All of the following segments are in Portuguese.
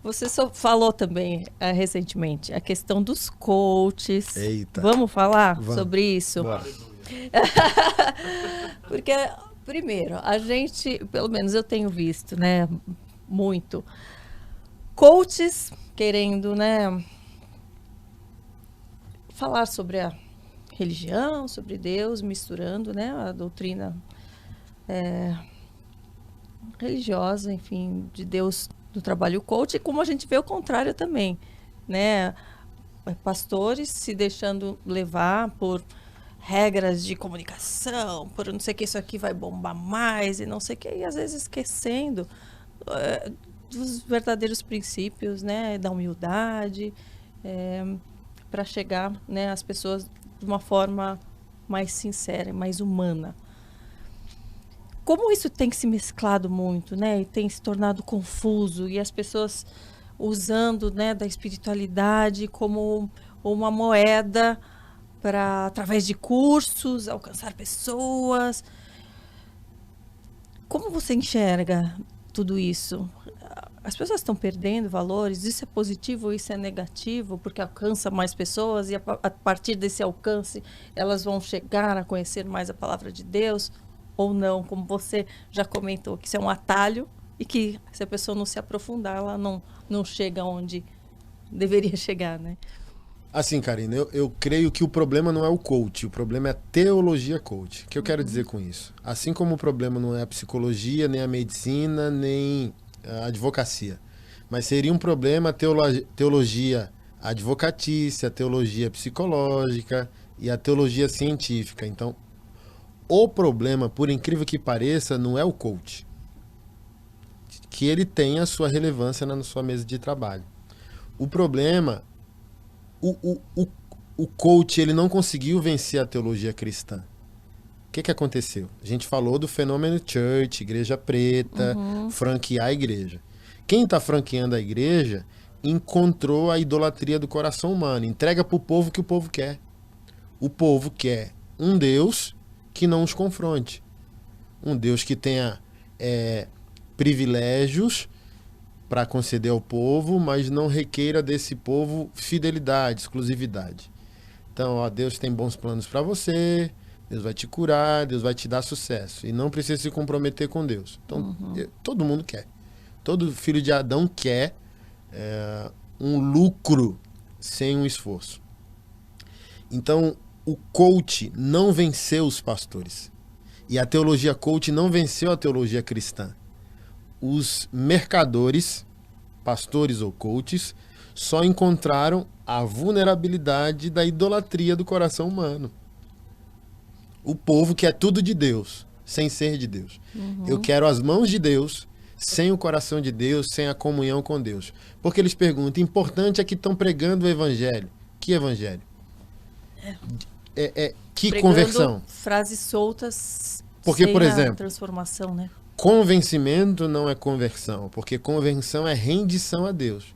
Você só falou também recentemente a questão dos coaches. Eita. Vamos falar Vamos. sobre isso? Bora. Porque, primeiro, a gente, pelo menos eu tenho visto, né, muito, coaches querendo, né, falar sobre a religião, sobre Deus, misturando, né, a doutrina religiosa, enfim, de Deus do trabalho coach, e como a gente vê o contrário também, né, pastores se deixando levar por regras de comunicação, por não sei o que, isso aqui vai bombar mais e não sei o que, e às vezes esquecendo dos verdadeiros princípios, né, da humildade, para chegar, né, às pessoas de uma forma mais sincera, mais humana. Como isso tem se mesclado muito, né, e tem se tornado confuso, e as pessoas usando, né, da espiritualidade como uma moeda para, através de cursos, alcançar pessoas. Como você enxerga tudo isso? As pessoas estão perdendo valores? Isso é positivo ou isso é negativo? Porque alcança mais pessoas e a partir desse alcance elas vão chegar a conhecer mais a palavra de Deus ou não? Como você já comentou, que isso é um atalho e que se a pessoa não se aprofundar, ela não chega onde deveria chegar, né? Assim, Karina, eu creio que o problema não é o coach, o problema é a teologia coach. O que eu quero dizer com isso? Assim como o problema não é a psicologia, nem a medicina, nem a advocacia, mas seria um problema a teologia advocatícia, a teologia psicológica e a teologia científica. Então, o problema, por incrível que pareça, não é o coach. Que ele tenha a sua relevância na sua mesa de trabalho. O problema... O coach, ele não conseguiu vencer a teologia cristã. O que aconteceu? A gente falou do fenômeno church, igreja preta, franquear a igreja. Quem está franqueando a igreja encontrou a idolatria do coração humano. Entrega para o povo que o povo quer. O povo quer um Deus que não os confronte. Um Deus que tenha privilégios para conceder ao povo, mas não requeira desse povo fidelidade, exclusividade. Então, ó, Deus tem bons planos para você, Deus vai te curar, Deus vai te dar sucesso. E não precisa se comprometer com Deus. Então, todo mundo quer. Todo filho de Adão quer um lucro sem um esforço. Então, o coach não venceu os pastores. E a teologia coach não venceu a teologia cristã. Os mercadores, pastores ou coaches, só encontraram a vulnerabilidade da idolatria do coração humano. O povo quer tudo de Deus, sem ser de Deus. Eu quero as mãos de Deus, sem o coração de Deus, sem a comunhão com Deus. Porque eles perguntam, importante é que estão pregando o evangelho. Que evangelho? Que pregando conversão? Frases soltas. Porque, sem por exemplo, a transformação, né? Convencimento não é conversão, porque conversão é rendição a Deus.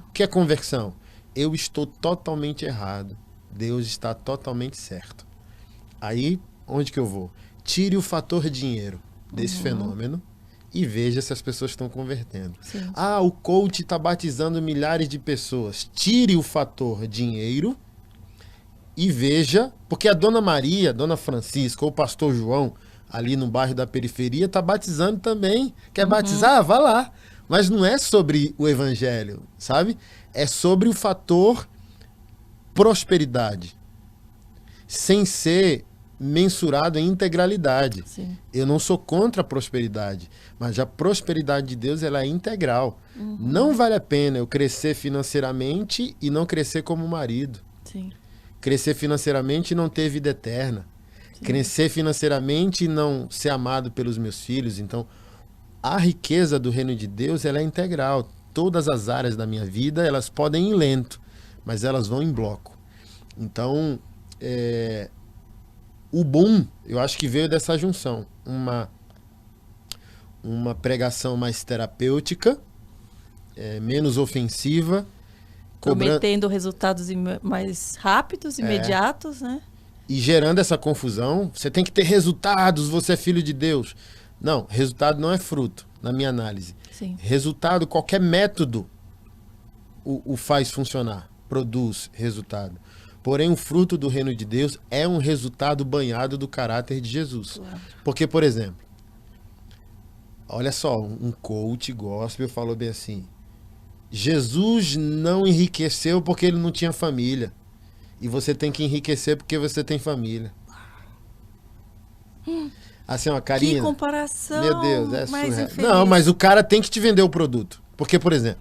O que é conversão? Eu estou totalmente errado, Deus está totalmente certo. Aí, onde que eu vou? Tire o fator dinheiro desse fenômeno e veja se as pessoas estão convertendo. Sim. Ah, o coach está batizando milhares de pessoas. Tire o fator dinheiro e veja, porque a Dona Maria, a Dona Francisca ou o Pastor João, ali no bairro da periferia, está batizando também. Quer batizar? Vá lá. Mas não é sobre o evangelho, sabe? É sobre o fator prosperidade, sem ser mensurado em integralidade. Sim. Eu não sou contra a prosperidade, mas a prosperidade de Deus ela é integral. Não vale a pena eu crescer financeiramente e não crescer como marido. Sim. Crescer financeiramente e não ter vida eterna. Crescer financeiramente e não ser amado pelos meus filhos. Então, a riqueza do reino de Deus ela é integral. Todas as áreas da minha vida, elas podem ir lento, mas elas vão em bloco. Então, o boom, eu acho que veio dessa junção. Uma pregação mais terapêutica, menos ofensiva. Prometendo resultados mais rápidos, imediatos, né? E gerando essa confusão, você tem que ter resultados, você é filho de Deus. Não, resultado não é fruto, na minha análise. Sim. Resultado, qualquer método o faz funcionar, produz resultado. Porém, o fruto do reino de Deus é um resultado banhado do caráter de Jesus. Porque, por exemplo, olha só, um coach gospel falou bem assim: Jesus não enriqueceu porque ele não tinha família. E você tem que enriquecer porque você tem família. Assim, ó, Karina. Que comparação. Meu Deus, é surreal. Não, mas o cara tem que te vender o produto. Porque, por exemplo,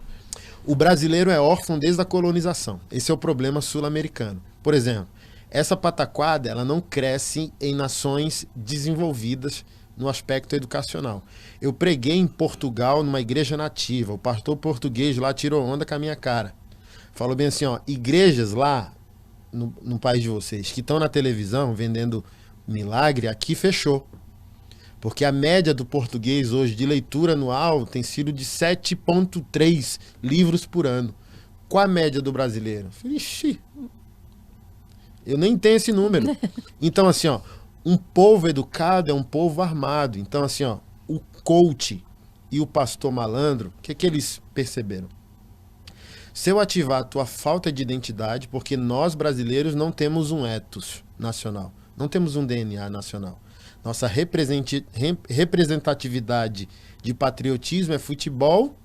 o brasileiro é órfão desde a colonização. Esse é o problema sul-americano. Por exemplo, essa pataquada, ela não cresce em nações desenvolvidas no aspecto educacional. Eu preguei em Portugal, numa igreja nativa. O pastor português lá tirou onda com a minha cara. Falou bem assim, ó, igrejas lá, no país de vocês, que estão na televisão vendendo milagre, aqui fechou. Porque a média do português hoje de leitura anual tem sido de 7,3 livros por ano. Qual a média do brasileiro? Ixi, eu nem tenho esse número. Então, assim, ó, um povo educado é um povo armado. Então, assim, ó, o coach e o pastor malandro, o que eles perceberam? Se eu ativar a tua falta de identidade, porque nós brasileiros não temos um ethos nacional, não temos um DNA nacional. Nossa representatividade de patriotismo é futebol,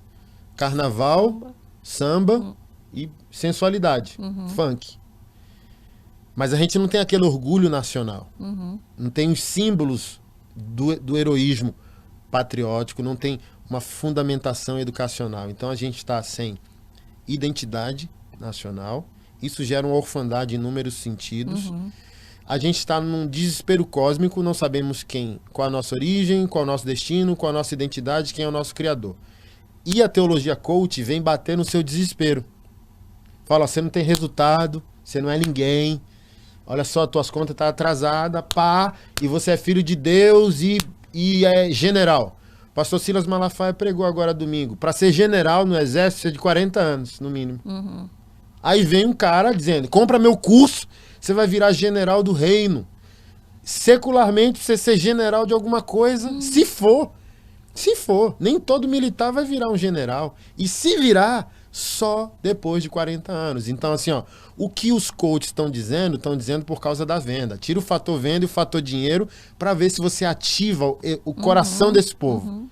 carnaval, samba e sensualidade, funk. Mas a gente não tem aquele orgulho nacional. Não tem os símbolos do heroísmo patriótico, não tem uma fundamentação educacional. Então a gente está sem identidade nacional. Isso gera uma orfandade em inúmeros sentidos. A gente está num desespero cósmico, não sabemos qual a nossa origem, qual é o nosso destino, qual a nossa identidade, quem é o nosso criador. E a teologia coach vem bater no seu desespero. Fala, você não tem resultado, você não é ninguém, olha só, tuas contas estão atrasadas, pá, e você é filho de Deus e é general. O pastor Silas Malafaia pregou agora domingo. Para ser general no exército, você é de 40 anos, no mínimo. Aí vem um cara dizendo, compra meu curso, você vai virar general do reino. Secularmente, você ser general de alguma coisa, se for. Nem todo militar vai virar um general. E se virar, só depois de 40 anos. Então, assim, ó, o que os coaches estão dizendo por causa da venda. Tira o fator venda e o fator dinheiro para ver se você ativa o coração desse povo.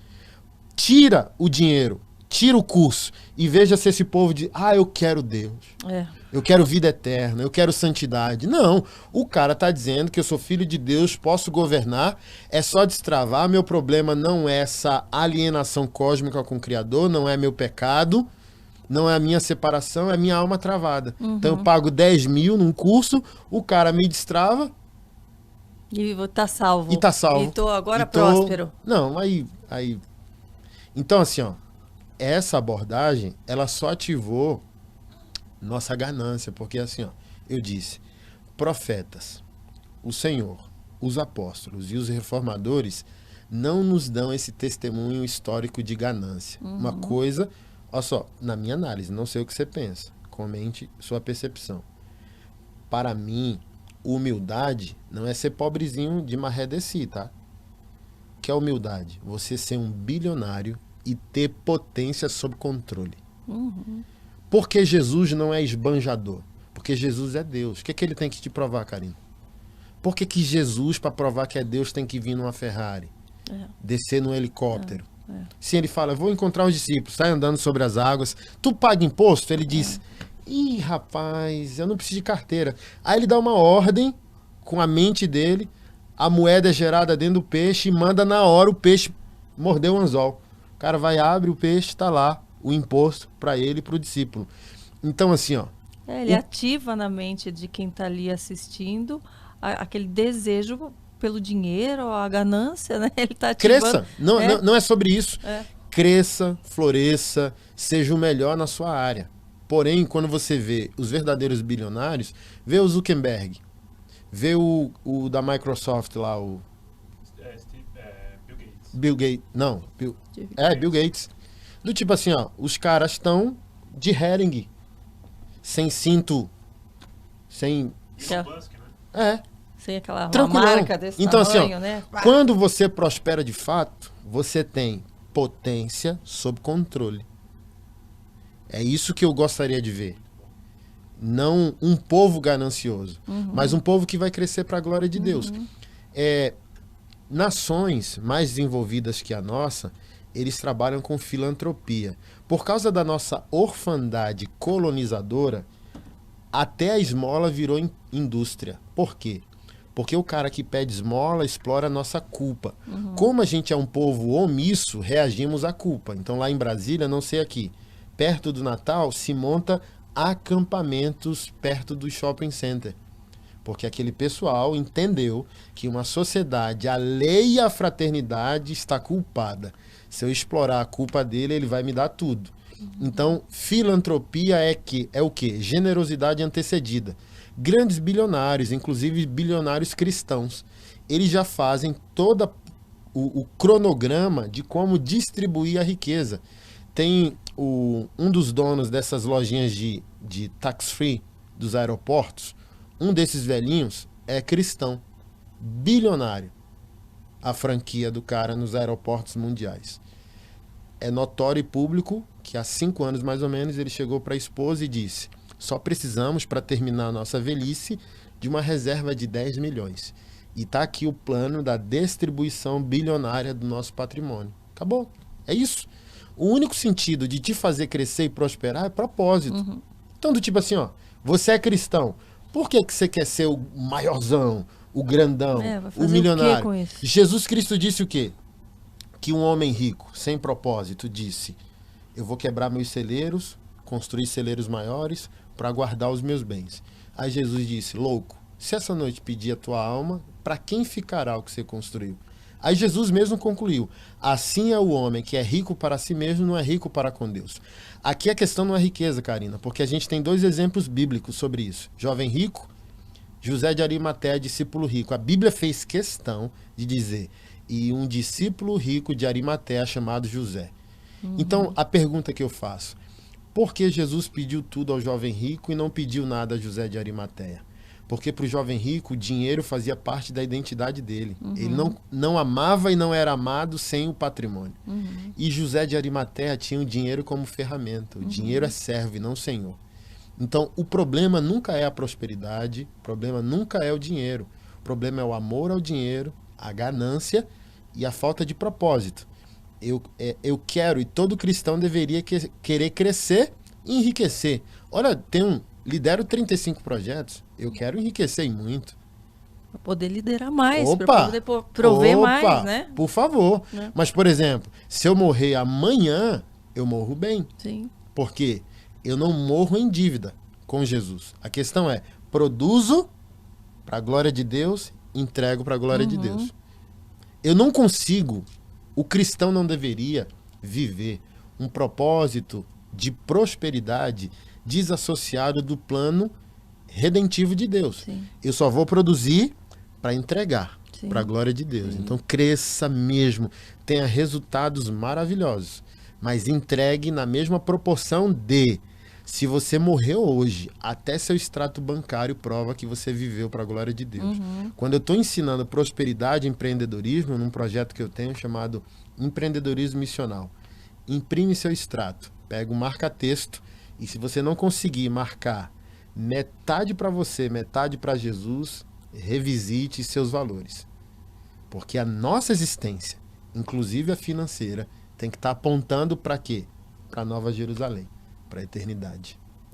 Tira o dinheiro, tira o curso e veja se esse povo diz, eu quero Deus. Eu quero vida eterna, eu quero santidade. Não, o cara tá dizendo que eu sou filho de Deus, posso governar, é só destravar, meu problema não é essa alienação cósmica com o Criador, não é meu pecado, não é a minha separação, é a minha alma travada. Então eu pago 10 mil num curso, o cara me destrava. E tá salvo. E tá salvo. E tô agora próspero. Não, aí... Então, assim, ó, essa abordagem, ela só ativou nossa ganância, porque assim, ó, eu disse, profetas, o Senhor, os apóstolos e os reformadores não nos dão esse testemunho histórico de ganância. Uma coisa, olha só, na minha análise, não sei o que você pensa, comente sua percepção. Para mim, humildade não é ser pobrezinho de maré desci, tá? O que é humildade? Você ser um bilionário e ter potência sob controle. Porque Jesus não é esbanjador? Porque Jesus é Deus. O que ele tem que te provar, Karina? Por que Jesus, para provar que é Deus, tem que vir numa Ferrari? Descer num helicóptero? Se ele fala, vou encontrar os discípulos, sai andando sobre as águas, tu paga imposto? Ele diz, ih, rapaz, eu não preciso de carteira. Aí ele dá uma ordem com a mente dele, a moeda é gerada dentro do peixe e manda na hora o peixe morder o anzol. O cara vai, abre o peixe, tá lá o imposto para ele e para o discípulo. Então, assim, ó. Ele ativa na mente de quem está ali assistindo aquele desejo pelo dinheiro, a ganância, né? Ele tá ativando. Cresça. Não é sobre isso. Cresça, floresça, seja o melhor na sua área. Porém, quando você vê os verdadeiros bilionários, vê o Zuckerberg, vê o da Microsoft lá, o... Bill Gates. Não, Bill Gates. Do tipo assim, ó, os caras estão de Hering, sem cinto, sem... Sem aquela tranquilão. marca desse então, tamanho, assim, ó, né? Quando você prospera de fato, você tem potência sob controle. É isso que eu gostaria de ver. Não um povo ganancioso, mas um povo que vai crescer para a glória de Deus. Nações mais desenvolvidas que a nossa, eles trabalham com filantropia. Por causa da nossa orfandade colonizadora, até a esmola virou indústria. Por quê? Porque o cara que pede esmola explora a nossa culpa. Como a gente é um povo omisso, reagimos à culpa. Então lá em Brasília, não sei aqui, perto do Natal, se monta acampamentos perto do shopping center. Porque aquele pessoal entendeu que uma sociedade alheia à fraternidade está culpada. Se eu explorar a culpa dele, ele vai me dar tudo. Então, filantropia é o quê? Generosidade antecedida. Grandes bilionários, inclusive bilionários cristãos, eles já fazem todo o cronograma de como distribuir a riqueza. Tem um dos donos dessas lojinhas de tax-free dos aeroportos, um desses velhinhos é cristão, bilionário, a franquia do cara nos aeroportos mundiais. É notório e público que há 5 anos mais ou menos ele chegou para a esposa e disse: só precisamos, para terminar a nossa velhice, de uma reserva de 10 milhões. E está aqui o plano da distribuição bilionária do nosso patrimônio. Acabou. É isso. O único sentido de te fazer crescer e prosperar é propósito. Então, do tipo assim, ó, você é cristão, por que você quer ser o maiorzão, o grandão, o milionário? O quê com isso? Jesus Cristo disse o quê? Que um homem rico, sem propósito, disse: eu vou quebrar meus celeiros, construir celeiros maiores para guardar os meus bens. Aí Jesus disse: louco, se essa noite pedir a tua alma, para quem ficará o que você construiu? Aí Jesus mesmo concluiu: assim é o homem que é rico para si mesmo, não é rico para com Deus. Aqui a questão não é riqueza, Karina, porque a gente tem 2 exemplos bíblicos sobre isso. Jovem rico, José de Arimateia, discípulo rico. A Bíblia fez questão de dizer: e um discípulo rico de Arimateia chamado José. Então, a pergunta que eu faço: por que Jesus pediu tudo ao jovem rico e não pediu nada a José de Arimateia? Porque para o jovem rico, o dinheiro fazia parte da identidade dele. Ele não amava e não era amado sem o patrimônio. E José de Arimateia tinha o dinheiro como ferramenta. O dinheiro é servo e não senhor. Então, o problema nunca é a prosperidade, o problema nunca é o dinheiro. O problema é o amor ao dinheiro, a ganância e a falta de propósito. Eu quero, e todo cristão deveria querer crescer e enriquecer. Olha, lidero 35 projetos, eu quero enriquecer e muito. Para poder liderar mais, para poder prover mais, né? Por favor. Mas, por exemplo, se eu morrer amanhã, eu morro bem. Sim. Porque eu não morro em dívida com Jesus. A questão é: produzo para a glória de Deus, entrego para a glória de Deus. Eu não consigo, o cristão não deveria viver um propósito de prosperidade desassociado do plano redentivo de Deus. Sim. Eu só vou produzir para entregar para a glória de Deus. Sim. Então cresça mesmo, tenha resultados maravilhosos, mas entregue na mesma proporção de: se você morreu hoje, até seu extrato bancário prova que você viveu para a glória de Deus. Quando eu estou ensinando prosperidade e empreendedorismo, num projeto que eu tenho chamado Empreendedorismo Missional, imprime seu extrato, pega um marca-texto, e se você não conseguir marcar metade para você, metade para Jesus, revisite seus valores. Porque a nossa existência, inclusive a financeira, tem que estar apontando para quê? Para a Nova Jerusalém, para a eternidade.